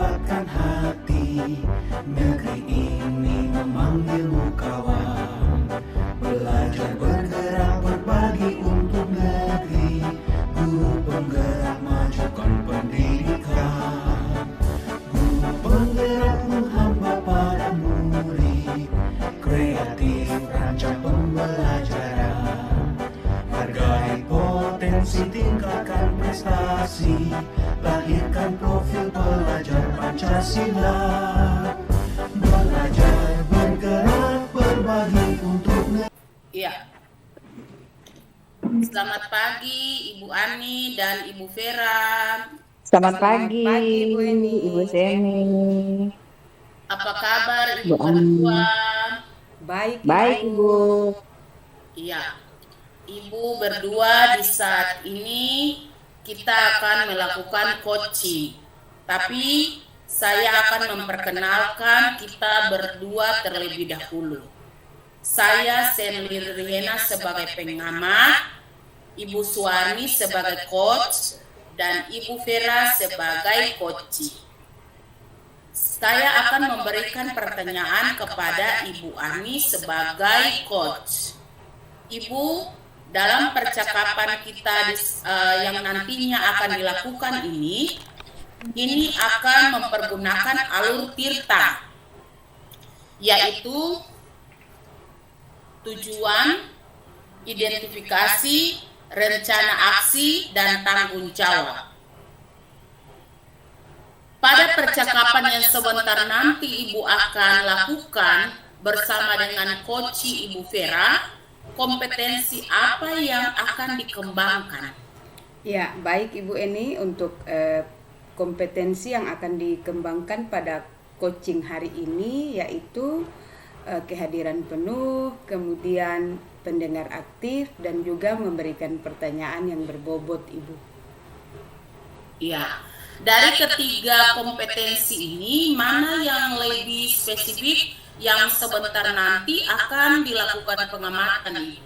mendapatkan hati. Negeri ini memanggilmu kawan, belajar bergerak berbagi untuk negeri. Guru penggerak majukan pendidikan, guru penggerak menghamba para murid, kreatif rancang pembelajaran, hargai potensi tingkatkan prestasi, lahirkan profil pelajar Pancasila. Belajar bergerak berbagi untuk negeri. Iya. Selamat pagi Ibu Ani dan Ibu Vera. Selamat pagi Ibu Eni. Ibu Seni. Apa kabar Ibu Bu Ani. berdua? Baik Ibu. Iya. Ibu berdua di saat ini kita akan melakukan coaching. Tapi saya akan memperkenalkan kita berdua terlebih dahulu. Saya Senli Riena sebagai pengamat, Ibu Suwani sebagai coach, dan Ibu Vera sebagai coach. Saya akan memberikan pertanyaan kepada Ibu Ani sebagai coach. Ibu, dalam percakapan kita yang nantinya akan dilakukan ini akan mempergunakan alur tirta, yaitu tujuan, identifikasi, rencana aksi, dan tanggung jawab. Pada percakapan yang sebentar nanti Ibu akan lakukan bersama dengan coach Ibu Vera, kompetensi apa yang akan dikembangkan? Ya, baik Ibu Eni, untuk kompetensi yang akan dikembangkan pada coaching hari ini yaitu kehadiran penuh, kemudian pendengar aktif, dan juga memberikan pertanyaan yang berbobot, Ibu. Iya, dari ketiga kompetensi ini, mana yang lebih spesifik yang sebentar nanti akan dilakukan pengamatan, Ibu?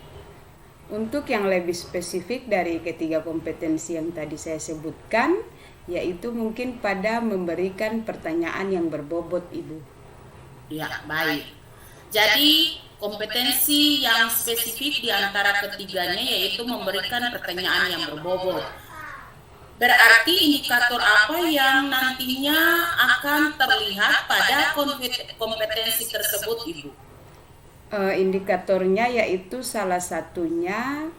Untuk yang lebih spesifik dari ketiga kompetensi yang tadi saya sebutkan, yaitu mungkin pada memberikan pertanyaan yang berbobot, Ibu. Ya, baik. Jadi, kompetensi yang spesifik di antara ketiganya yaitu memberikan pertanyaan yang berbobot. Berarti indikator apa yang nantinya akan terlihat pada kompetensi tersebut, Ibu? Indikatornya yaitu salah satunya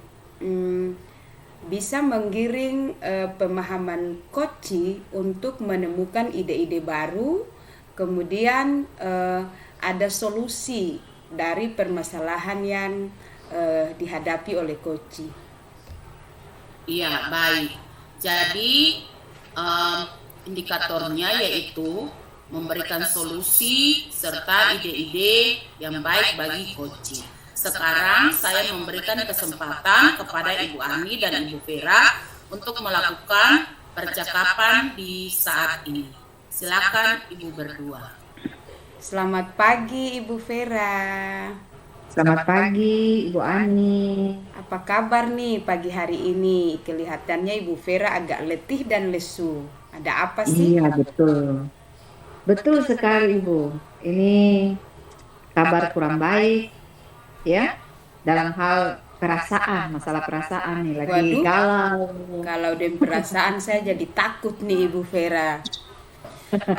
bisa menggiring pemahaman coach untuk menemukan ide-ide baru, kemudian ada solusi dari permasalahan yang dihadapi oleh coach. Iya, baik. Jadi indikatornya yaitu memberikan solusi serta ide-ide yang baik bagi coach. Sekarang saya memberikan kesempatan kepada Ibu Ani dan Ibu Vera untuk melakukan percakapan di saat ini. Silakan Ibu berdua. Selamat pagi Ibu Vera. Selamat pagi Ibu Ani. Apa kabar nih pagi hari ini? Kelihatannya Ibu Vera agak letih dan lesu. Ada apa sih? Iya betul. Betul sekali Ibu. Ini kabar kurang baik ya dalam hal perasaan, masalah perasaan nih lagi galau. Kalau dengan perasaan saya jadi takut nih Ibu Vera.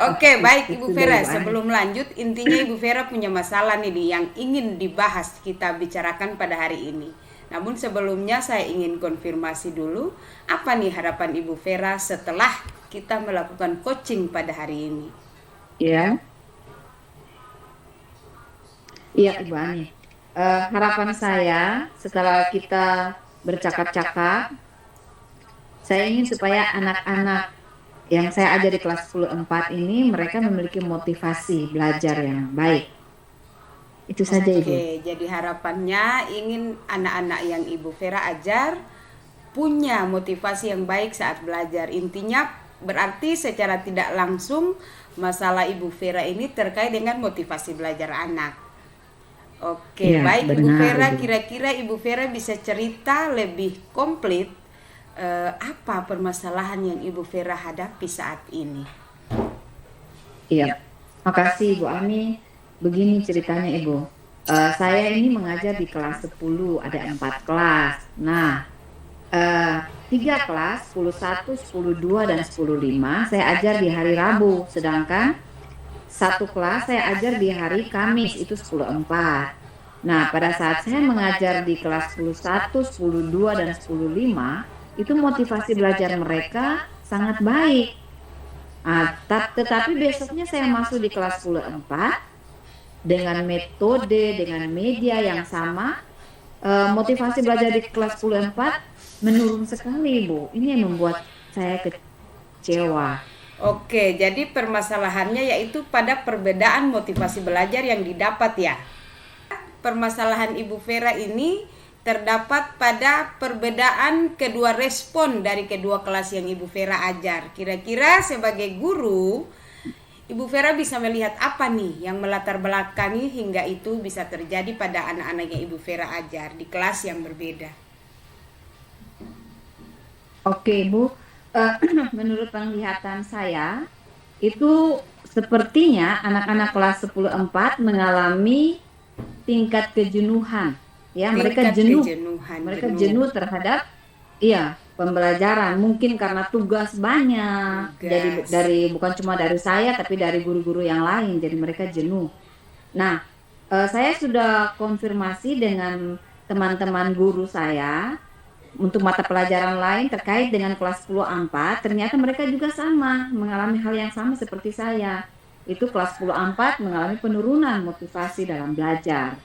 Oke, baik Ibu Vera, sebelum lanjut, intinya Ibu Vera punya masalah nih yang ingin dibahas kita bicarakan pada hari ini. Namun sebelumnya saya ingin konfirmasi dulu, apa nih harapan Ibu Vera setelah kita melakukan coaching pada hari ini? Iya Ibu Ani. Harapan saya setelah kita bercakap-cakap, saya ingin supaya anak-anak yang saya ajar di kelas 10-4 ini mereka memiliki motivasi belajar yang baik. Itu saja Ibu. Oke, jadi harapannya ingin anak-anak yang Ibu Vera ajar punya motivasi yang baik saat belajar. Intinya berarti secara tidak langsung masalah Ibu Vera ini terkait dengan motivasi belajar anak. Oke, ya, baik benar, Ibu Vera, kira-kira Ibu Vera bisa cerita lebih komplit apa permasalahan yang Ibu Vera hadapi saat ini? Iya, makasih Ibu Ani. Begini ceritanya Ibu. Saya ini mengajar di kelas 10, ada 4 kelas. Nah, 3 kelas, 10.1, 10.2, dan 10.5 saya ajar di hari Rabu. Sedangkan satu kelas saya ajar di hari Kamis, itu 10.4. Nah, pada saat saya mengajar di kelas 10.1, 10.2, dan 10.5, itu motivasi belajar mereka sangat baik. Tetapi besoknya saya masuk di kelas 10.4 dengan metode, dengan media yang sama, motivasi belajar di kelas 10.4 menurun sekali, Bu. Ini yang membuat saya kecewa. Oke, jadi permasalahannya yaitu pada perbedaan motivasi belajar yang didapat ya. Permasalahan Ibu Vera ini terdapat pada perbedaan kedua respon dari kedua kelas yang Ibu Vera ajar. Kira-kira sebagai guru, Ibu Vera bisa melihat apa nih yang melatar belakangi hingga itu bisa terjadi pada anak-anak yang Ibu Vera ajar di kelas yang berbeda. Oke, Bu. Menurut penglihatan saya, itu sepertinya anak-anak kelas 10.4 mengalami tingkat kejenuhan. Ya, mereka jenuh. Mereka jenuh terhadap pembelajaran. Mungkin karena tugas banyak. Jadi bukan cuma dari saya tapi dari guru-guru yang lain. Jadi mereka jenuh. Nah, saya sudah konfirmasi dengan teman-teman guru saya untuk mata pelajaran lain terkait dengan kelas 10.4, ternyata mereka juga sama, mengalami hal yang sama seperti saya. Itu kelas 10.4 mengalami penurunan motivasi dalam belajar.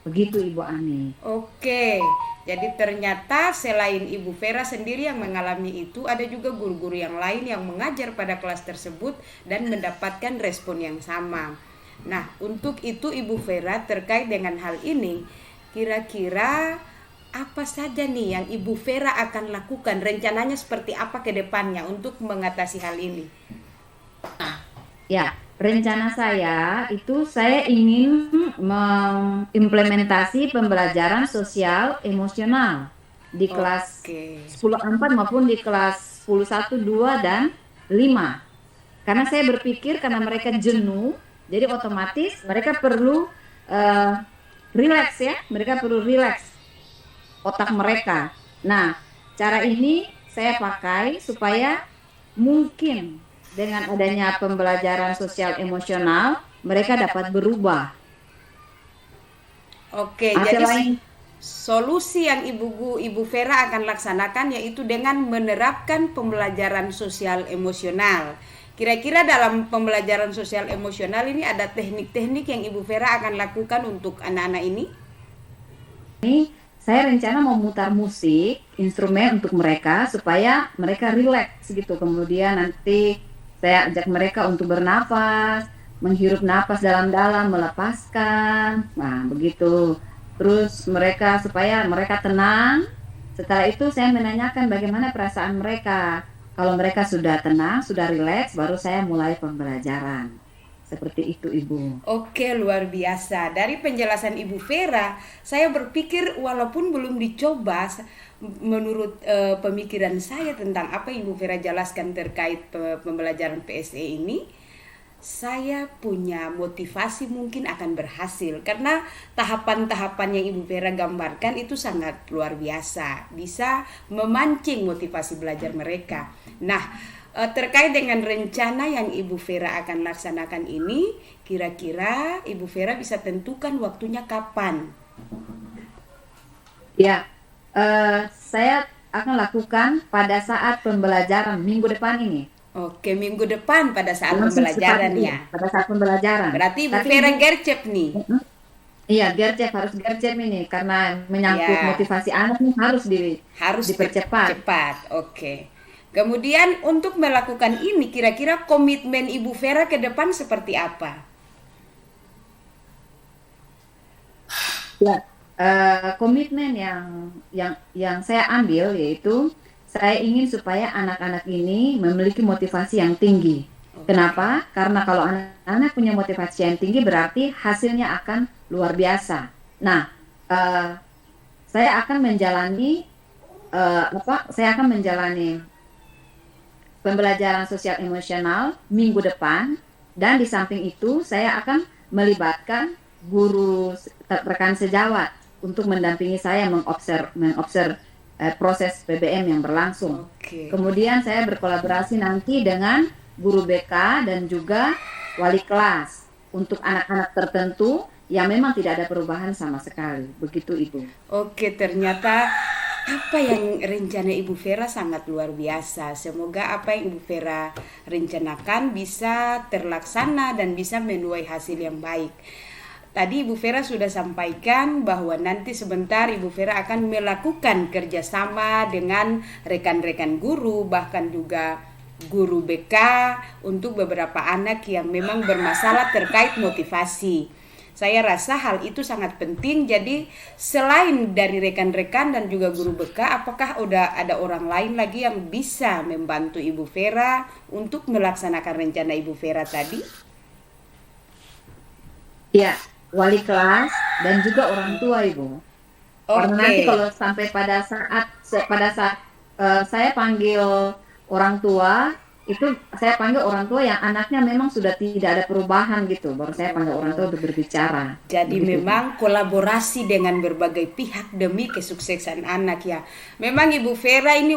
Begitu Ibu Ani. Oke, jadi ternyata selain Ibu Vera sendiri yang mengalami itu, ada juga guru-guru yang lain yang mengajar pada kelas tersebut dan mendapatkan respon yang sama. Nah, untuk itu Ibu Vera terkait dengan hal ini, kira-kira apa saja nih yang Ibu Vera akan lakukan? Rencananya seperti apa ke depannya untuk mengatasi hal ini? Ya, rencana saya itu saya ingin mengimplementasi pembelajaran sosial emosional di kelas 10.4 maupun di kelas 10.1, 2, dan 5. Karena saya berpikir karena mereka jenuh, jadi otomatis mereka perlu relax ya, mereka perlu relax otak mereka. Nah, cara ini saya pakai supaya mungkin dengan adanya pembelajaran sosial emosional mereka dapat berubah. Oke, jadi solusi yang Ibu Vera akan laksanakan yaitu dengan menerapkan pembelajaran sosial emosional. Kira-kira dalam pembelajaran sosial emosional ini ada teknik-teknik yang Ibu Vera akan lakukan untuk anak-anak ini? Ini saya rencana mau mutar musik, instrumen untuk mereka supaya mereka rileks gitu. Kemudian nanti saya ajak mereka untuk bernafas, menghirup nafas dalam-dalam, melepaskan. Nah, begitu. Terus mereka supaya mereka tenang. Setelah itu saya menanyakan bagaimana perasaan mereka. Kalau mereka sudah tenang, sudah rileks, baru saya mulai pembelajaran. Seperti itu Ibu. Oke, luar biasa. Dari penjelasan Ibu Vera, saya berpikir walaupun belum dicoba, menurut pemikiran saya tentang apa Ibu Vera jelaskan terkait pembelajaran PSE ini, saya punya motivasi mungkin akan berhasil. Karena tahapan-tahapan yang Ibu Vera gambarkan itu sangat luar biasa. Bisa memancing motivasi belajar mereka. Nah, terkait dengan rencana yang Ibu Vera akan laksanakan ini, kira-kira Ibu Vera bisa tentukan waktunya kapan? Ya, saya akan lakukan pada saat pembelajaran minggu depan ini. Oke, minggu depan pada saat pembelajaran ya. Pada saat pembelajaran. Berarti Ibu Vera gercep nih. Iya, harus gercep ini karena menyangkut motivasi anak ini harus dipercepat. Oke. Kemudian untuk melakukan ini, kira-kira komitmen Ibu Vera ke depan seperti apa? Ya, komitmen yang saya ambil yaitu saya ingin supaya anak-anak ini memiliki motivasi yang tinggi. Kenapa? Karena kalau anak-anak punya motivasi yang tinggi berarti hasilnya akan luar biasa. Nah, saya akan menjalani pembelajaran sosial emosional minggu depan Dan di samping itu saya akan melibatkan guru rekan sejawat untuk mendampingi saya mengobserv proses PBM yang berlangsung. Oke. Kemudian saya berkolaborasi nanti dengan guru BK dan juga wali kelas untuk anak-anak tertentu yang memang tidak ada perubahan sama sekali. Begitu Ibu. Oke, ternyata apa yang rencana Ibu Vera sangat luar biasa. Semoga apa yang Ibu Vera rencanakan bisa terlaksana dan bisa menuai hasil yang baik. Tadi Ibu Vera sudah sampaikan bahwa nanti sebentar Ibu Vera akan melakukan kerjasama dengan rekan-rekan guru, bahkan juga guru BK untuk beberapa anak yang memang bermasalah terkait motivasi. Saya rasa hal itu sangat penting. Jadi selain dari rekan-rekan dan juga guru BK, apakah udah ada orang lain lagi yang bisa membantu Ibu Vera untuk melaksanakan rencana Ibu Vera tadi? Ya, wali kelas dan juga orang tua Ibu. Karena nanti Oke. kalau sampai pada saat saya panggil orang tua, itu saya panggil orang tua yang anaknya memang sudah tidak ada perubahan gitu, baru saya panggil orang tua untuk berbicara. Jadi Begitu. memang kolaborasi dengan berbagai pihak demi kesuksesan anak ya. Memang Ibu Vera ini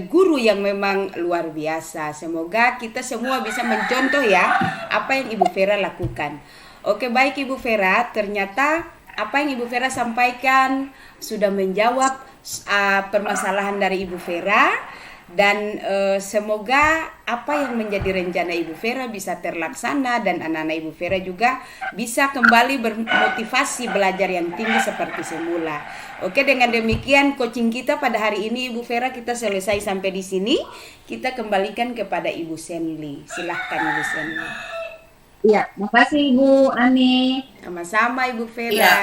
guru yang memang luar biasa. Semoga kita semua bisa mencontoh ya apa yang Ibu Vera lakukan. Oke, baik Ibu Vera, ternyata apa yang Ibu Vera sampaikan sudah menjawab permasalahan dari Ibu Vera. Dan semoga apa yang menjadi rencana Ibu Vera bisa terlaksana dan anak-anak Ibu Vera juga bisa kembali bermotivasi belajar yang tinggi seperti semula. Oke, dengan demikian coaching kita pada hari ini Ibu Vera kita selesai sampai di sini. Kita kembalikan kepada Ibu Senli. Silahkan Ibu Senli. Iya, makasih Ibu Ani. Sama-sama Ibu Vera. Iya.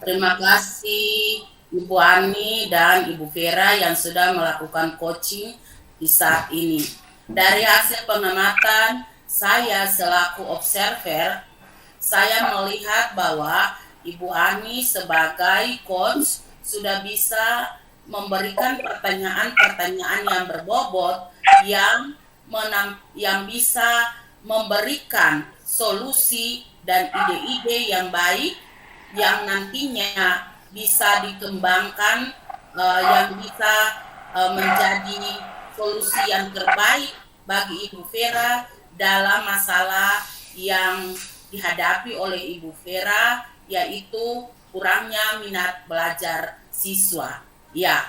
Terima kasih Ibu Ani dan Ibu Vera yang sudah melakukan coaching di saat ini. Dari hasil pengamatan saya selaku observer, saya melihat bahwa Ibu Ani sebagai coach sudah bisa memberikan pertanyaan-pertanyaan yang berbobot yang bisa memberikan solusi dan ide-ide yang baik yang nantinya bisa dikembangkan, yang bisa menjadi solusi yang terbaik bagi Ibu Vera dalam masalah yang dihadapi oleh Ibu Vera, yaitu kurangnya minat belajar siswa. Ya,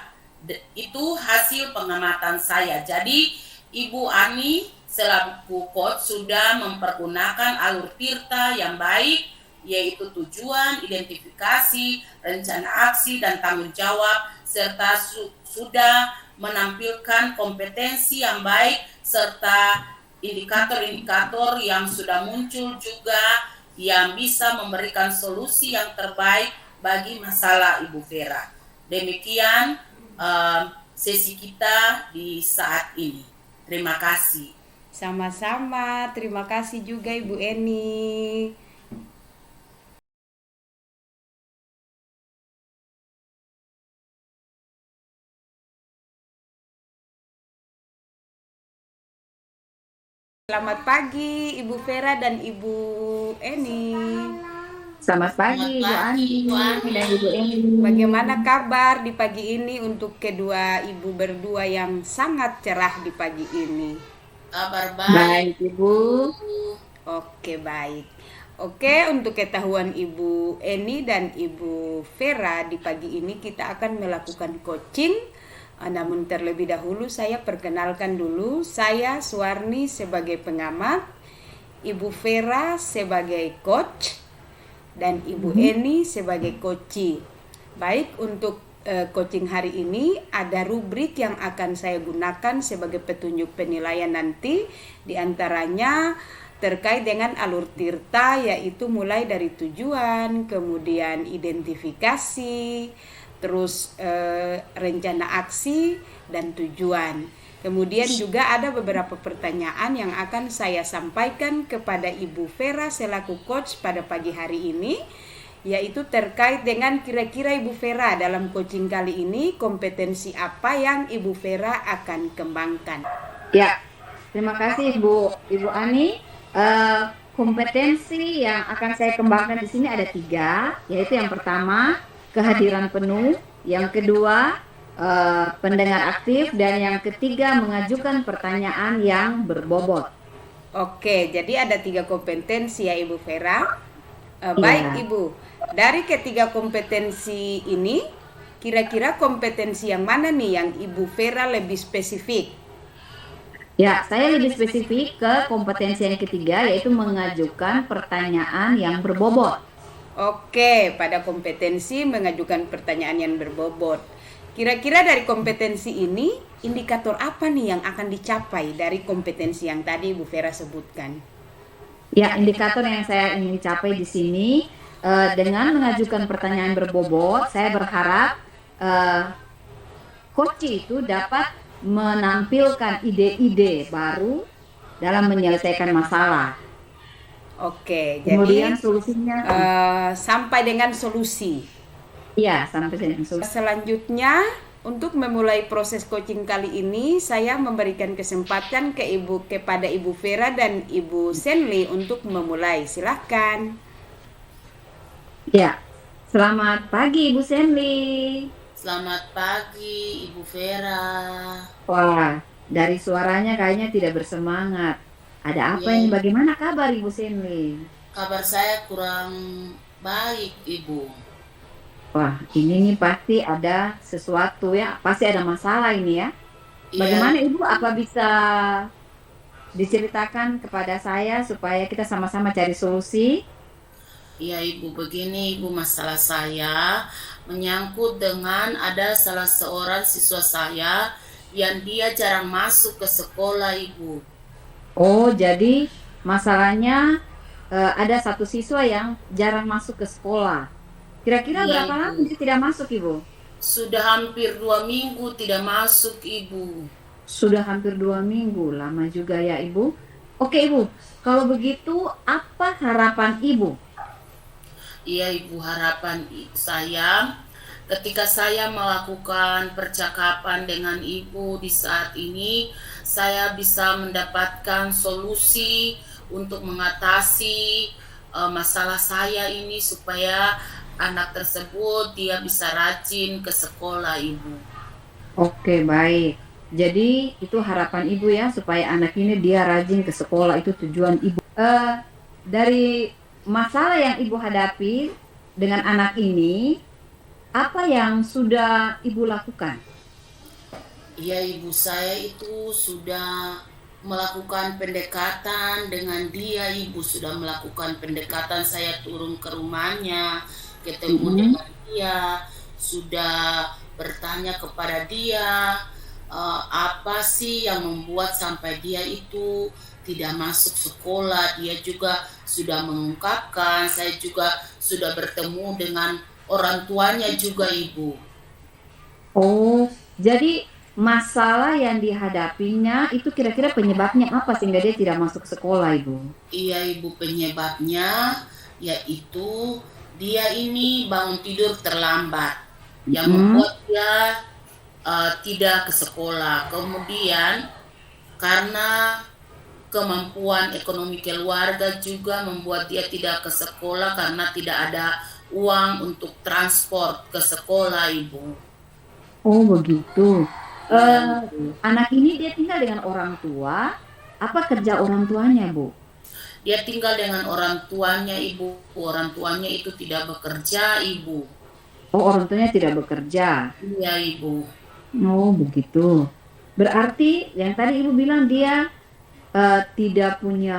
itu hasil pengamatan saya. Jadi Ibu Ani selaku coach sudah mempergunakan alur Tirta yang baik, yaitu tujuan, identifikasi, rencana aksi, dan tanggung jawab, serta sudah menampilkan kompetensi yang baik, serta indikator-indikator yang sudah muncul juga, yang bisa memberikan solusi yang terbaik bagi masalah Ibu Vera. Demikian sesi kita di saat ini. Terima kasih. Sama-sama, terima kasih juga Ibu Eni. Selamat pagi Ibu Vera dan Ibu Eni. Selamat pagi Ibu Ani dan Ibu Eni. Bagaimana kabar di pagi ini untuk kedua ibu berdua yang sangat cerah di pagi ini? Kabar baik. Baik Ibu. Oke, baik. Oke, untuk ketahuan Ibu Eni dan Ibu Vera, di pagi ini kita akan melakukan coaching. Namun terlebih dahulu saya perkenalkan dulu, saya Suwarni sebagai pengamat, Ibu Vera sebagai coach, dan Ibu Eni sebagai coachee. Baik, untuk coaching hari ini ada rubrik yang akan saya gunakan sebagai petunjuk penilaian nanti, diantaranya terkait dengan alur Tirta, yaitu mulai dari tujuan, kemudian identifikasi, terus rencana aksi dan tujuan. Kemudian juga ada beberapa pertanyaan yang akan saya sampaikan kepada Ibu Vera selaku coach pada pagi hari ini, yaitu terkait dengan kira-kira Ibu Vera dalam coaching kali ini kompetensi apa yang Ibu Vera akan kembangkan. Ya, terima kasih Ibu Ani. Eh, kompetensi yang akan saya kembangkan di sini ada 3, yaitu yang pertama kehadiran penuh, yang kedua pendengar aktif, dan yang ketiga mengajukan pertanyaan yang berbobot. Oke, jadi ada 3 kompetensi ya Ibu Vera. Iya. Baik Ibu, dari ketiga kompetensi ini, kira-kira kompetensi yang mana nih yang Ibu Vera lebih spesifik? Ya, saya lebih spesifik ke kompetensi yang ketiga, yaitu mengajukan pertanyaan yang berbobot. Oke, pada kompetensi mengajukan pertanyaan yang berbobot. Kira-kira dari kompetensi ini, indikator apa nih yang akan dicapai dari kompetensi yang tadi Bu Vera sebutkan? Ya, indikator yang saya ingin capai di sini dengan mengajukan pertanyaan berbobot, saya berharap coach itu dapat menampilkan ide-ide baru dalam menyelesaikan masalah. Oke, Kemudian jadi solusinya, sampai dengan solusi. iya, sampai dengan solusi. Selanjutnya, untuk memulai proses coaching kali ini, saya memberikan kesempatan kepada Ibu Vera dan Ibu Senli untuk memulai. Silahkan. Ya, selamat pagi Ibu Senli. Selamat pagi Ibu Vera. Wah, dari suaranya kayaknya tidak bersemangat. Ada apa Ya, ini? Bagaimana kabar Ibu Senli? kabar saya kurang baik Ibu. Wah, ini nih pasti ada sesuatu ya, pasti ada masalah ini ya. Iya, Bagaimana Ibu? Apa bisa diceritakan kepada saya supaya kita sama-sama cari solusi? iya Ibu, begini Ibu, masalah saya menyangkut dengan ada salah seorang siswa saya yang dia jarang masuk ke sekolah Ibu. Oh, jadi masalahnya ada satu siswa yang jarang masuk ke sekolah. Kira-kira Iya berapa lama Ibu, dia tidak masuk, Ibu? sudah hampir 2 minggu tidak masuk Ibu. Sudah hampir 2 minggu, lama juga ya Ibu. Oke Ibu, kalau begitu apa harapan Ibu? Iya Ibu, harapan saya ketika saya melakukan percakapan dengan Ibu di saat ini, saya bisa mendapatkan solusi untuk mengatasi masalah saya ini supaya anak tersebut dia bisa rajin ke sekolah Ibu. Oke, baik. Jadi itu harapan Ibu ya, supaya anak ini dia rajin ke sekolah, itu tujuan Ibu. Dari masalah yang Ibu hadapi dengan anak ini, apa yang sudah Ibu lakukan? Iya Ibu, saya itu sudah melakukan pendekatan dengan dia Ibu, sudah melakukan pendekatan, saya turun ke rumahnya, ketemu Mm-mm. dengan dia, sudah bertanya kepada dia apa sih yang membuat sampai dia itu tidak masuk sekolah. Dia juga sudah mengungkapkan, saya juga sudah bertemu dengan orang tuanya juga Ibu. Oh, jadi masalah yang dihadapinya itu kira-kira penyebabnya apa sehingga dia tidak masuk sekolah, Ibu? Iya Ibu, penyebabnya yaitu dia ini bangun tidur terlambat yang Mm-mm. membuat dia tidak ke sekolah. Kemudian karena kemampuan ekonomi keluarga juga membuat dia tidak ke sekolah karena tidak ada uang untuk transport ke sekolah Ibu. Oh, begitu. Iya Eh, Ibu. anak ini dia tinggal dengan orang tua. Apa kerja orang tuanya, Bu? Dia tinggal dengan orang tuanya Ibu. Orang tuanya itu tidak bekerja Ibu. Oh, orang tuanya tidak bekerja. Iya Ibu. Oh, begitu. Berarti yang tadi Ibu bilang dia tidak punya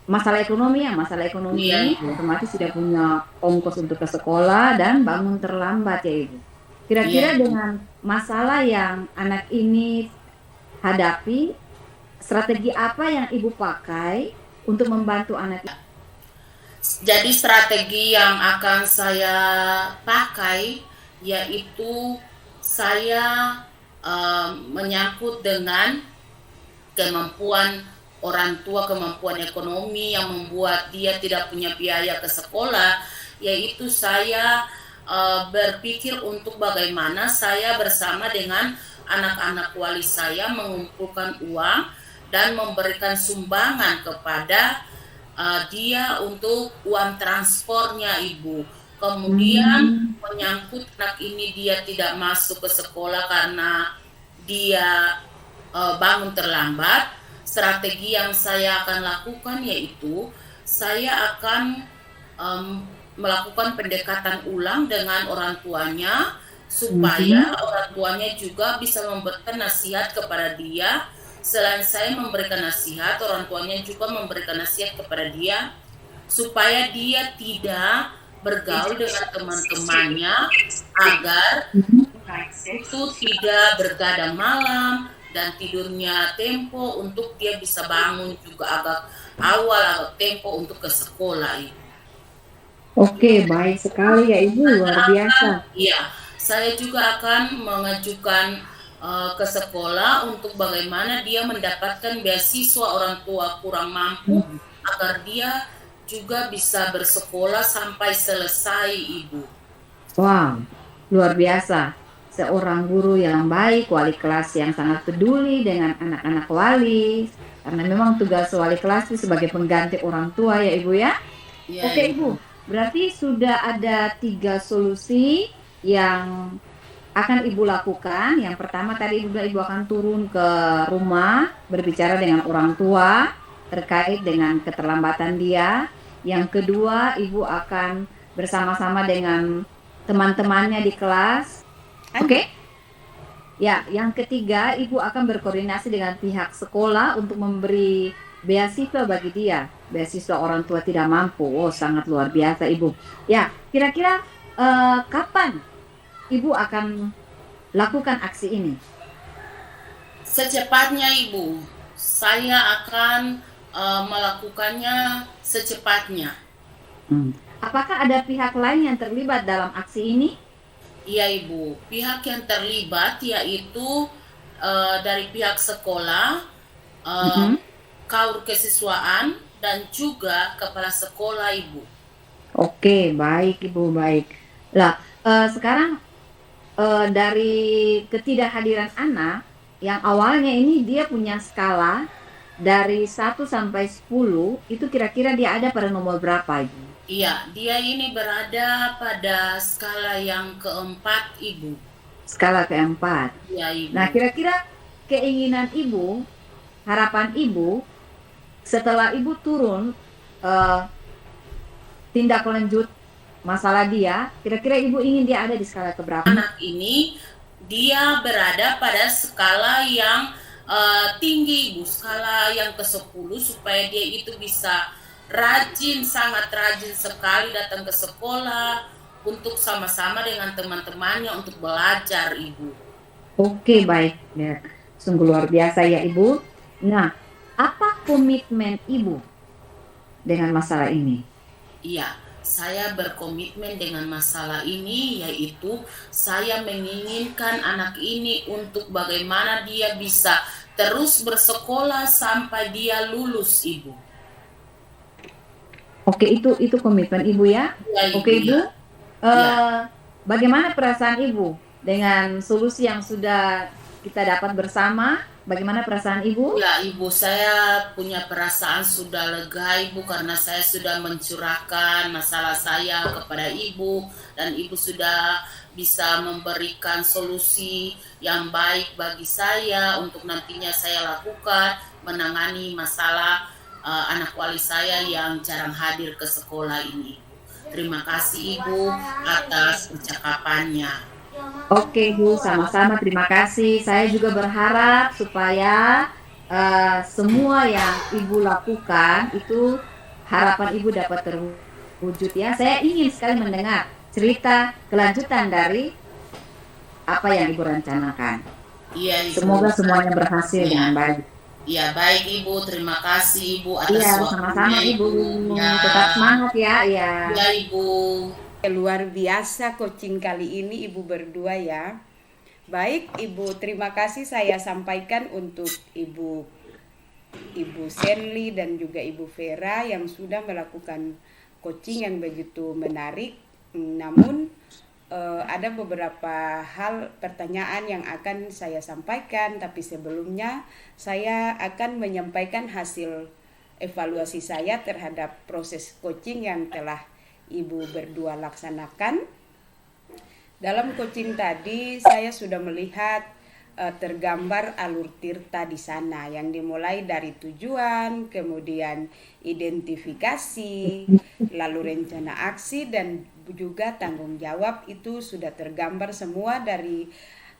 masalah ekonomi ya, masalah Iya ekonomi, Ibu. otomatis tidak punya ongkos untuk ke sekolah dan bangun terlambat ya Ibu. Iya Kira-kira Ibu. dengan masalah yang anak ini hadapi, strategi apa yang Ibu pakai untuk membantu anak ini? Jadi strategi yang akan saya pakai yaitu saya menyangkut dengan kemampuan orang tua, kemampuan ekonomi yang membuat dia tidak punya biaya ke sekolah, yaitu saya berpikir untuk bagaimana saya bersama dengan anak-anak wali saya mengumpulkan uang dan memberikan sumbangan kepada dia untuk uang transportnya, Ibu. Kemudian menyangkut anak ini dia tidak masuk ke sekolah karena dia bangun terlambat. Strategi yang saya akan lakukan yaitu saya akan melakukan pendekatan ulang dengan orang tuanya supaya orang tuanya juga bisa memberikan nasihat kepada dia. Selain saya memberikan nasihat, orang tuanya juga memberikan nasihat kepada dia supaya dia tidak bergaul dengan teman-temannya, agar itu tidak bergadang malam dan tidurnya tempo untuk dia bisa bangun juga agak awal, agak tempo untuk ke sekolah. Oke, baik sekali ya Ibu, luar biasa. Iya, saya juga akan mengajukan ke sekolah untuk bagaimana dia mendapatkan beasiswa orang tua kurang mampu agar dia juga bisa bersekolah sampai selesai, Ibu. Wow, luar biasa. Seorang guru yang baik, wali kelas yang sangat peduli dengan anak-anak wali. Karena memang tugas wali kelas itu sebagai pengganti orang tua ya Ibu ya. Ya, Oke Ibu, berarti sudah ada 3 solusi yang akan Ibu lakukan. Yang pertama tadi Ibu akan turun ke rumah, berbicara dengan orang tua terkait dengan keterlambatan dia. Yang kedua, Ibu akan bersama-sama dengan teman-temannya di kelas. Oke? Ya, yang ketiga, Ibu akan berkoordinasi dengan pihak sekolah untuk memberi beasiswa bagi dia. Beasiswa orang tua tidak mampu. Oh, sangat luar biasa, Ibu. Ya, kira-kira kapan Ibu akan lakukan aksi ini? Secepatnya, Ibu. Saya akan melakukannya secepatnya. Apakah ada pihak lain yang terlibat dalam aksi ini? Iya, Ibu. Pihak yang terlibat yaitu dari pihak sekolah, kaur kesiswaan, dan juga kepala sekolah, Ibu. Oke, baik Ibu, baik. Lah, sekarang dari ketidakhadiran anak yang awalnya ini dia punya skala dari 1 sampai 10, itu kira-kira dia ada pada nomor berapa, Ibu? Iya, dia ini berada pada skala yang keempat, Ibu. Skala keempat. Iya, Ibu. Nah, kira-kira keinginan Ibu, harapan Ibu, setelah Ibu turun tindak lanjut masalah dia, kira-kira Ibu ingin dia ada di skala keberapa? Anak ini dia berada pada skala yang tinggi, Ibu, skala yang ke-10, supaya dia itu bisa rajin, sangat rajin sekali datang ke sekolah untuk sama-sama dengan teman-temannya untuk belajar, Ibu. Oke, baik. Ya, sungguh luar biasa ya, Ibu. Nah, apa komitmen Ibu dengan masalah ini? Iya, saya berkomitmen dengan masalah ini, yaitu saya menginginkan anak ini untuk bagaimana dia bisa terus bersekolah sampai dia lulus, Ibu. Oke, itu komitmen Ibu ya. Ya, Oke, Ibu. Ya. Bagaimana perasaan Ibu dengan solusi yang sudah kita dapat bersama? Bagaimana perasaan Ibu? Ya, Ibu, saya punya perasaan sudah lega, Ibu, karena saya sudah mencurahkan masalah saya kepada Ibu, dan Ibu sudah bisa memberikan solusi yang baik bagi saya untuk nantinya saya lakukan menangani masalah anak wali saya yang jarang hadir ke sekolah ini. Terima kasih, Ibu, atas percakapannya. Oke, Bu, sama-sama, terima kasih. Saya juga berharap supaya semua yang Ibu lakukan itu harapan Ibu dapat terwujud ya. Saya ingin sekali mendengar cerita kelanjutan dari apa yang Ibu rencanakan. Iya, Ibu. Semoga semuanya berhasil dengan baik. Ya, baik, Ibu, terima kasih, Ibu, atas waktunya. Sama-sama, Ibu. Ya. Tetap semangat ya. Ya, Ibu. Luar biasa coaching kali ini Ibu berdua ya. Baik, Ibu, terima kasih saya sampaikan untuk Ibu Senli dan juga Ibu Vera yang sudah melakukan coaching yang begitu menarik. Namun ada beberapa hal pertanyaan yang akan saya sampaikan, tapi sebelumnya saya akan menyampaikan hasil evaluasi saya terhadap proses coaching yang telah Ibu berdua laksanakan. Dalam coaching tadi saya sudah melihat tergambar alur tirta di sana yang dimulai dari tujuan, kemudian identifikasi, lalu rencana aksi dan juga tanggung jawab. Itu sudah tergambar semua dari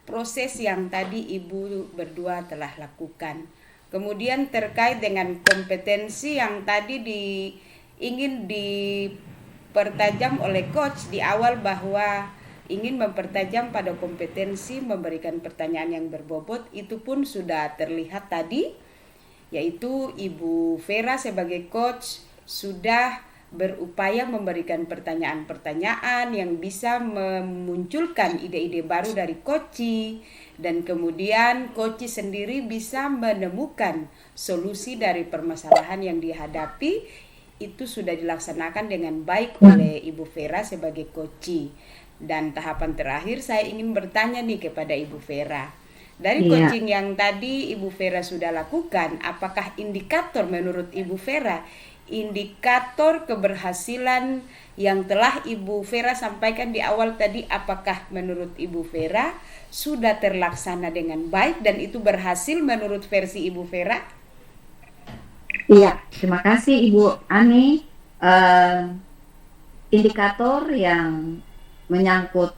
proses yang tadi Ibu berdua telah lakukan. Kemudian terkait dengan kompetensi yang tadi ingin dipertajam oleh coach di awal, bahwa ingin mempertajam pada kompetensi memberikan pertanyaan yang berbobot, itu pun sudah terlihat tadi, yaitu Ibu Vera sebagai coach sudah berupaya memberikan pertanyaan-pertanyaan yang bisa memunculkan ide-ide baru dari coach, dan kemudian coach sendiri bisa menemukan solusi dari permasalahan yang dihadapi. Itu sudah dilaksanakan dengan baik oleh Ibu Vera sebagai coach. Dan tahapan terakhir saya ingin bertanya nih kepada Ibu Vera. Dari coaching yang tadi Ibu Vera sudah lakukan, apakah indikator menurut Ibu Vera, indikator keberhasilan yang telah Ibu Vera sampaikan di awal tadi, apakah menurut Ibu Vera sudah terlaksana dengan baik dan itu berhasil menurut versi Ibu Vera? Iya, terima kasih Ibu Ani. Indikator yang menyangkut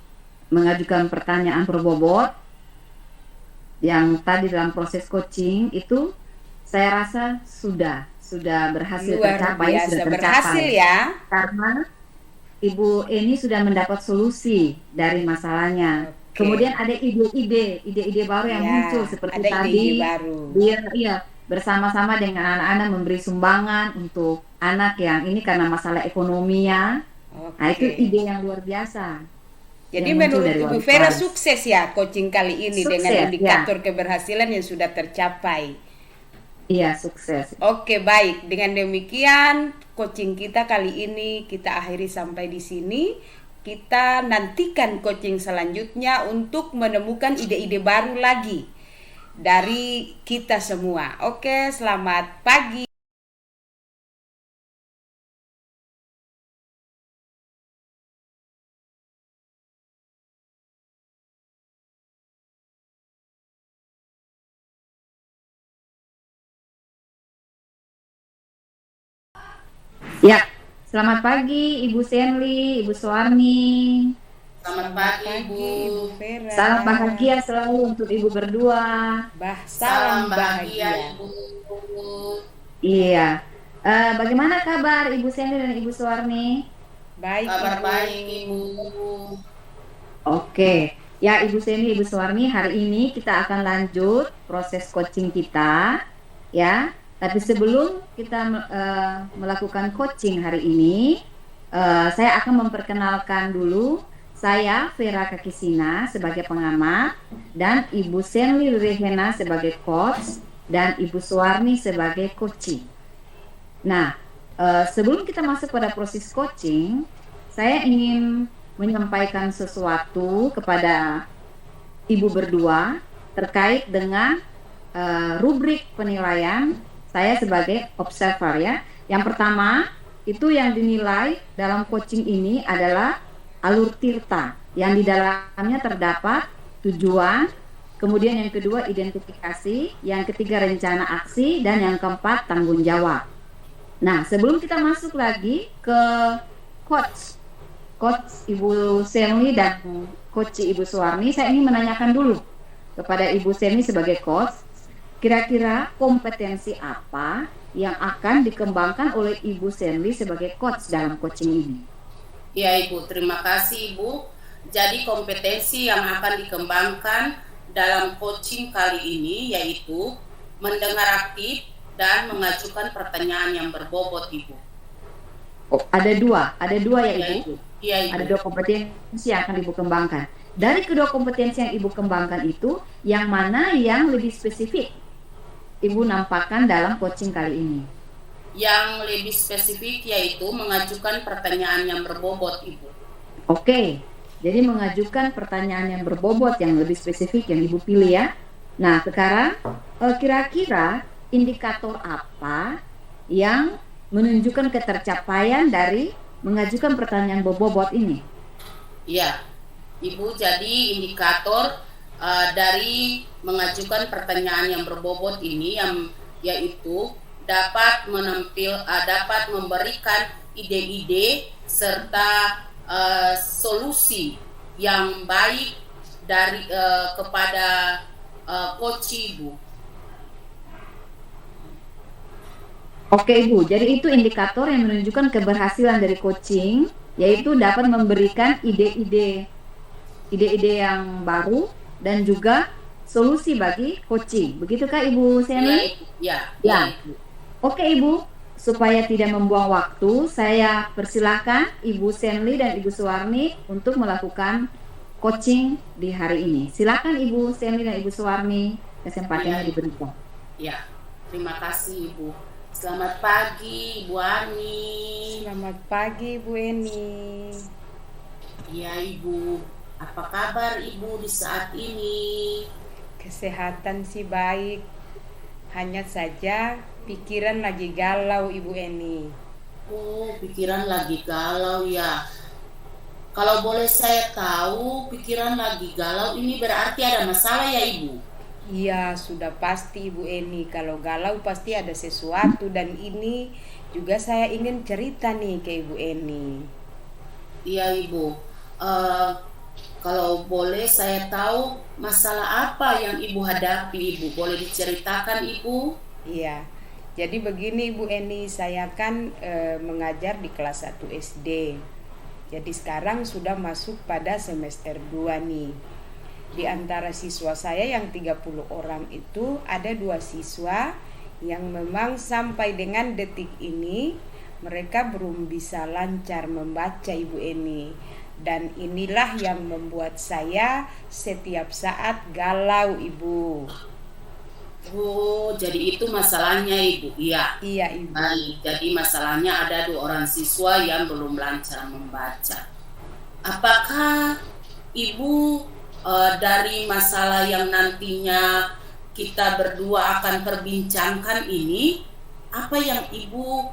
mengajukan pertanyaan berbobot yang tadi dalam proses coaching itu saya rasa sudah berhasil tercapai, berhasil ya, karena Ibu Eni sudah mendapat solusi dari masalahnya. Kemudian ada ide-ide baru yang muncul seperti ada tadi baru. Dia bersama-sama dengan anak-anak memberi sumbangan untuk anak yang ini karena masalah ekonominya. Nah, itu ide yang luar biasa. Jadi menurut Ibu Vera sukses ya coaching kali ini, sukses, dengan indikator keberhasilan yang sudah tercapai. Iya, sukses. Oke, baik. Dengan demikian coaching kita kali ini kita akhiri sampai di sini. Kita nantikan coaching selanjutnya untuk menemukan ide-ide baru lagi dari kita semua. Oke, selamat pagi. Ya, selamat pagi Ibu Senli, Ibu Suwarni. Selamat pagi Ibu Vera. Salam bahagia selalu untuk Ibu berdua. Salam bahagia Ibu. Iya. Bagaimana kabar Ibu Senli dan Ibu Suwarni? Baik. Kabar baik Ibu. Oke. Ya Ibu Senli, Ibu Suwarni, hari ini kita akan lanjut proses coaching kita, ya. Tapi sebelum kita melakukan coaching hari ini, saya akan memperkenalkan dulu. Saya Vera Kakisina sebagai pengamat, dan Ibu Senli Rehena sebagai coach, dan Ibu Suwarni sebagai coaching. Nah, sebelum kita masuk pada proses coaching, saya ingin menyampaikan sesuatu kepada Ibu berdua terkait dengan rubrik penilaian saya sebagai observer, ya. Yang pertama, itu yang dinilai dalam coaching ini adalah alur tirta, yang di dalamnya terdapat tujuan, kemudian yang kedua identifikasi, yang ketiga rencana aksi, dan yang keempat tanggung jawab. Nah, sebelum kita masuk lagi ke coach Ibu Senli dan coach Ibu Suwarni, saya ingin menanyakan dulu kepada Ibu Senli sebagai coach, kira-kira kompetensi apa yang akan dikembangkan oleh Ibu Senli sebagai coach dalam coaching ini? Ya Ibu, terima kasih Ibu. Jadi kompetensi yang akan dikembangkan dalam coaching kali ini yaitu mendengar aktif dan mengajukan pertanyaan yang berbobot Ibu. Oh, ada dua ya Ibu? Iya Ibu. Ada dua kompetensi yang akan Ibu kembangkan. Dari kedua kompetensi yang Ibu kembangkan itu, yang mana yang lebih spesifik Ibu nampakkan dalam coaching kali ini? Yang lebih spesifik yaitu mengajukan pertanyaan yang berbobot Ibu. Oke. Jadi mengajukan pertanyaan yang berbobot, yang lebih spesifik yang Ibu pilih ya. Nah, sekarang kira-kira indikator apa yang menunjukkan ketercapaian dari mengajukan pertanyaan berbobot ini? Ya, Ibu, jadi indikator dari mengajukan pertanyaan yang berbobot ini yaitu dapat dapat memberikan ide-ide serta solusi yang baik dari kepada coach Ibu. Oke Ibu, jadi itu indikator yang menunjukkan keberhasilan dari coaching, yaitu dapat memberikan ide-ide yang baru dan juga solusi bagi coaching. Begitukah Ibu Senli? Ya. Ibu. Oke Ibu, supaya tidak membuang waktu, saya persilahkan Ibu Senli dan Ibu Suwarni untuk melakukan coaching di hari ini. Silakan Ibu Senli dan Ibu Suwarni, kesempatannya diberikan. Ya, terima kasih Ibu. Selamat pagi Ibu Ani. Selamat pagi Bu Eni. Ya Ibu, apa kabar Ibu di saat ini? Kesehatan sih baik, hanya saja pikiran lagi galau Ibu Eni. Oh, pikiran lagi galau ya. Kalau boleh saya tahu, pikiran lagi galau ini berarti ada masalah ya Ibu? Iya, sudah pasti Ibu Eni. Kalau galau pasti ada sesuatu, dan ini juga saya ingin cerita nih ke Ibu Eni. Iya Ibu. Kalau boleh saya tahu masalah apa yang Ibu hadapi Ibu? Boleh diceritakan Ibu? Iya. Jadi begini Bu Eni, saya kan mengajar di kelas 1 SD. Jadi sekarang sudah masuk pada semester 2 nih. Di antara siswa saya yang 30 orang itu ada 2 siswa yang memang sampai dengan detik ini mereka belum bisa lancar membaca Ibu Eni. Dan inilah yang membuat saya setiap saat galau Ibu. Oh, jadi itu masalahnya Ibu? Iya. Iya Ibu. Baik, jadi masalahnya ada 2 orang siswa yang belum lancar membaca. Apakah Ibu dari masalah yang nantinya kita berdua akan perbincangkan ini, apa yang Ibu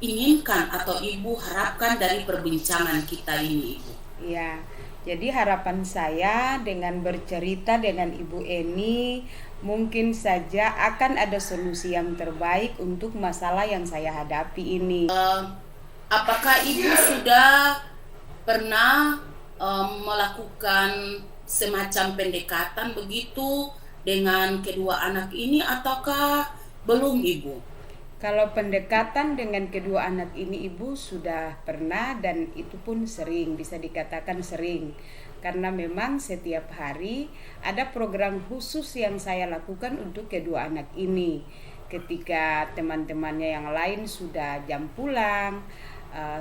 inginkan atau Ibu harapkan dari perbincangan kita ini Ibu? Ya, jadi harapan saya dengan bercerita dengan Ibu Eni, mungkin saja akan ada solusi yang terbaik untuk masalah yang saya hadapi ini. Apakah Ibu sudah pernah melakukan semacam pendekatan begitu dengan kedua anak ini ataukah belum Ibu? Kalau pendekatan dengan kedua anak ini Ibu sudah pernah, dan itu pun sering, bisa dikatakan sering. Karena memang setiap hari ada program khusus yang saya lakukan untuk kedua anak ini. Ketika teman-temannya yang lain sudah jam pulang,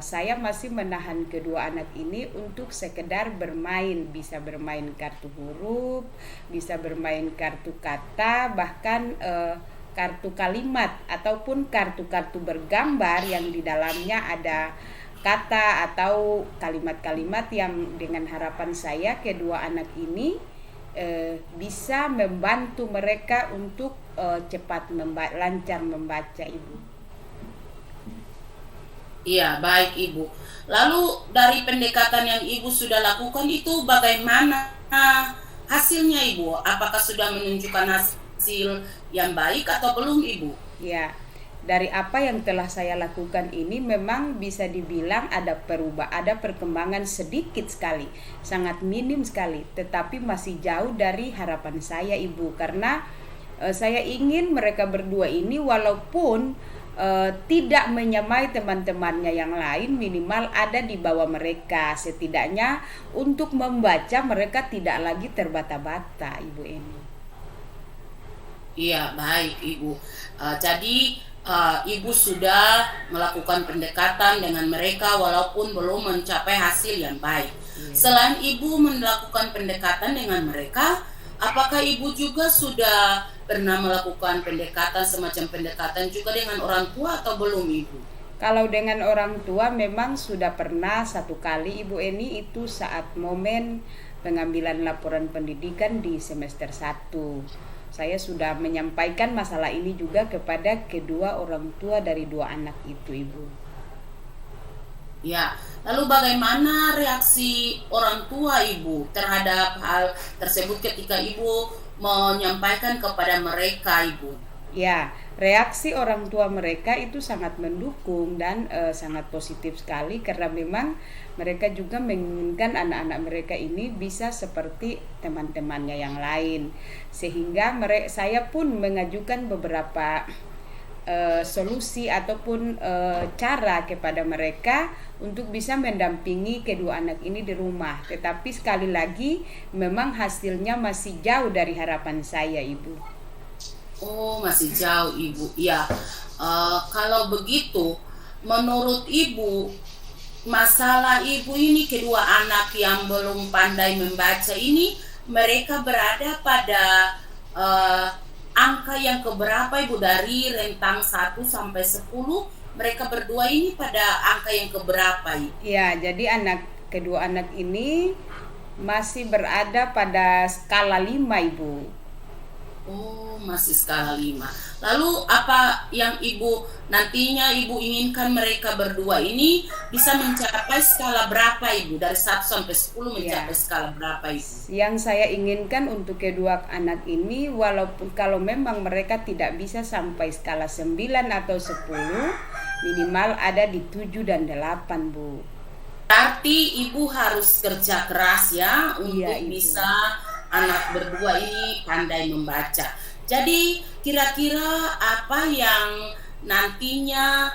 saya masih menahan kedua anak ini untuk sekedar bermain. Bisa bermain kartu huruf, bisa bermain kartu kata, bahkan kartu kalimat ataupun kartu-kartu bergambar yang di dalamnya ada kata atau kalimat-kalimat yang dengan harapan saya kedua anak ini bisa membantu mereka untuk cepat lancar membaca Ibu. Iya, baik Ibu. Lalu dari pendekatan yang Ibu sudah lakukan itu bagaimana hasilnya Ibu? Apakah sudah menunjukkan hasil yang baik atau belum Ibu? Ya, dari apa yang telah saya lakukan ini memang bisa dibilang ada perkembangan sedikit sekali, sangat minim sekali, tetapi masih jauh dari harapan saya Ibu, karena saya ingin mereka berdua ini walaupun tidak menyamai teman-temannya yang lain, minimal ada di bawah mereka, setidaknya untuk membaca mereka tidak lagi terbata-bata Ibu Eni. Iya, baik Ibu. Jadi Ibu sudah melakukan pendekatan dengan mereka walaupun belum mencapai hasil yang baik. Selain Ibu melakukan pendekatan dengan mereka, apakah Ibu juga sudah pernah melakukan pendekatan, semacam pendekatan juga dengan orang tua atau belum Ibu? Kalau dengan orang tua memang sudah pernah satu kali Ibu Eni, itu saat momen pengambilan laporan pendidikan di semester 1. Saya sudah menyampaikan masalah ini juga kepada kedua orang tua dari dua anak itu, Ibu. Ya, lalu bagaimana reaksi orang tua Ibu terhadap hal tersebut ketika Ibu menyampaikan kepada mereka, Ibu? Ya, reaksi orang tua mereka itu sangat mendukung dan sangat positif sekali, karena memang mereka juga menginginkan anak-anak mereka ini bisa seperti teman-temannya yang lain. Sehingga saya pun mengajukan beberapa solusi ataupun cara kepada mereka untuk bisa mendampingi kedua anak ini di rumah. Tetapi sekali lagi memang hasilnya masih jauh dari harapan saya, Ibu. Oh, masih jauh Ibu. Ya, kalau begitu, menurut Ibu, masalah Ibu ini kedua anak yang belum pandai membaca ini, mereka berada pada angka yang keberapa Ibu, dari rentang 1 sampai 10? Mereka berdua ini pada angka yang keberapa Ibu? Ya, jadi kedua anak ini masih berada pada skala 5, Ibu. Oh, masih skala 5. Lalu apa yang Ibu nantinya Ibu inginkan mereka berdua ini bisa mencapai skala berapa Ibu? Dari 1 sampai 10 mencapai skala berapa Ibu? Yang saya inginkan untuk kedua anak ini, walaupun kalau memang mereka tidak bisa sampai skala 9 atau 10, minimal ada di 7 dan 8, Bu. Berarti Ibu harus kerja keras ya untuk bisa anak berdua ini pandai membaca. Jadi kira-kira apa yang nantinya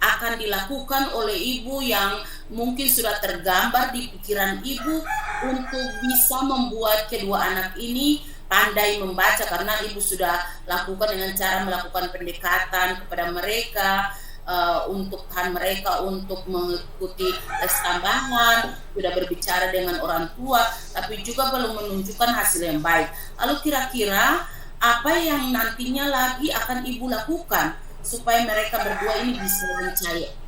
akan dilakukan oleh Ibu yang mungkin sudah tergambar di pikiran Ibu untuk bisa membuat kedua anak ini pandai membaca, karena Ibu sudah lakukan dengan cara melakukan pendekatan kepada mereka, untuk mereka untuk mengikuti tes tambahan, sudah berbicara dengan orang tua, tapi juga belum menunjukkan hasil yang baik. Lalu kira-kira apa yang nantinya lagi akan Ibu lakukan supaya mereka berdua ini bisa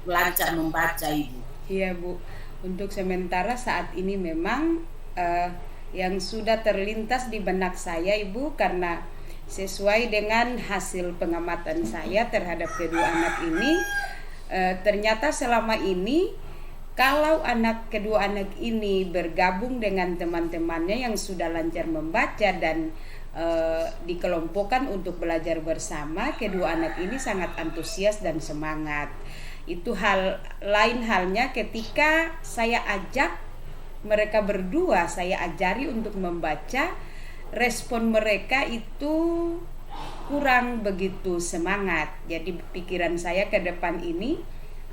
lancar membaca, Ibu? Iya, Bu. Untuk sementara saat ini memang yang sudah terlintas di benak saya, Ibu, karena sesuai dengan hasil pengamatan saya terhadap kedua anak ini, ternyata selama ini kalau kedua anak ini bergabung dengan teman-temannya yang sudah lancar membaca dan dikelompokkan untuk belajar bersama, kedua anak ini sangat antusias dan semangat. Itu lain halnya ketika saya ajak mereka berdua, saya ajari untuk membaca, respon mereka itu kurang begitu semangat. Jadi pikiran saya ke depan ini,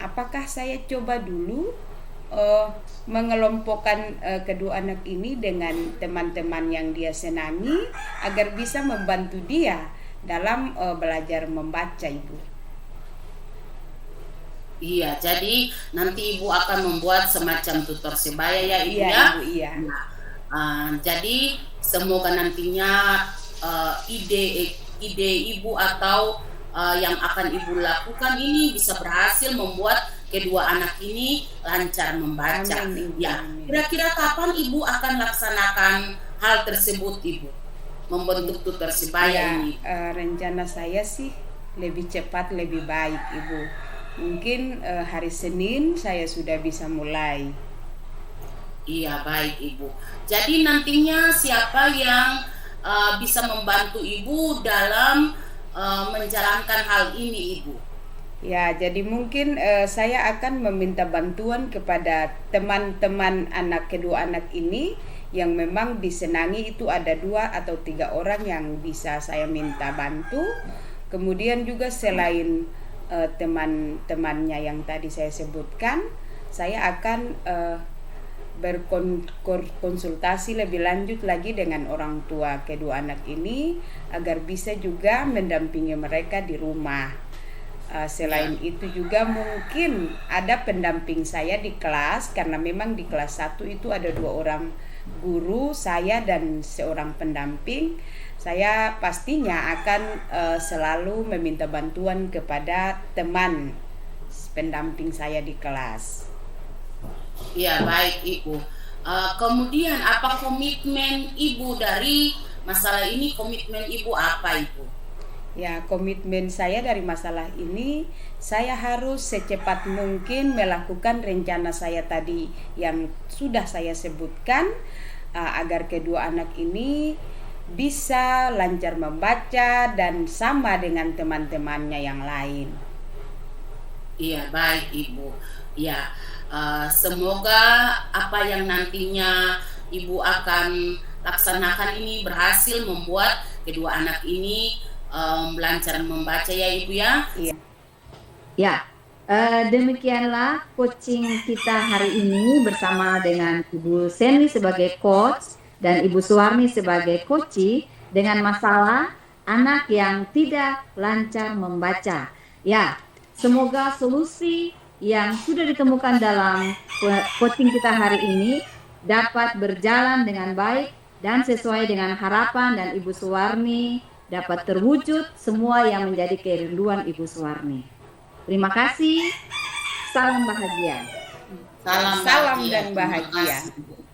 apakah saya coba dulu mengelompokkan kedua anak ini dengan teman-teman yang dia senangi agar bisa membantu dia dalam belajar membaca, Ibu. Iya, jadi nanti Ibu akan membuat semacam tutor sebaya ya Ibu, iya, ya. Ibu, iya. Jadi semoga nantinya ide Ibu atau yang akan Ibu lakukan ini bisa berhasil membuat kedua anak ini lancar membaca. Amin, ya, amin. Kira-kira kapan Ibu akan laksanakan hal tersebut, Ibu? Membentuk tutor sebaya ini? Rencana saya sih lebih cepat lebih baik, Ibu. Mungkin hari Senin saya sudah bisa mulai. Iya, baik Ibu. Jadi nantinya siapa yang bisa membantu Ibu dalam menjalankan hal ini, Ibu? Ya, jadi mungkin saya akan meminta bantuan kepada teman-teman kedua anak ini yang memang disenangi. Itu ada 2 atau 3 orang yang bisa saya minta bantu. Kemudian juga selain teman-temannya yang tadi saya sebutkan, saya akan berkonsultasi lebih lanjut lagi dengan orang tua kedua anak ini agar bisa juga mendampingi mereka di rumah. Selain itu juga mungkin ada pendamping saya di kelas, karena memang di kelas 1 itu ada 2 orang guru, saya dan seorang pendamping. Saya pastinya akan selalu meminta bantuan kepada teman pendamping saya di kelas. Ya, baik Ibu. Kemudian apa komitmen Ibu dari masalah ini? Komitmen Ibu apa Ibu? Ya, komitmen saya dari masalah ini, saya harus secepat mungkin melakukan rencana saya tadi yang sudah saya sebutkan, agar kedua anak ini bisa lancar membaca dan sama dengan teman-temannya yang lain. Iya, baik Ibu. Ya, semoga apa yang nantinya Ibu akan laksanakan ini berhasil membuat kedua anak ini lancar membaca ya Ibu ya. Iya. Ya, demikianlah coaching kita hari ini bersama dengan Ibu Seni sebagai coach dan Ibu Suwarni sebagai coach dengan masalah anak yang tidak lancar membaca. Ya, semoga solusi yang sudah ditemukan dalam coaching kita hari ini dapat berjalan dengan baik dan sesuai dengan harapan dan Ibu Suwarni dapat terwujud semua yang menjadi kerinduan Ibu Suwarni. Terima kasih. Salam bahagia. Salam Salam bahagia. dan Terima bahagia. kasih.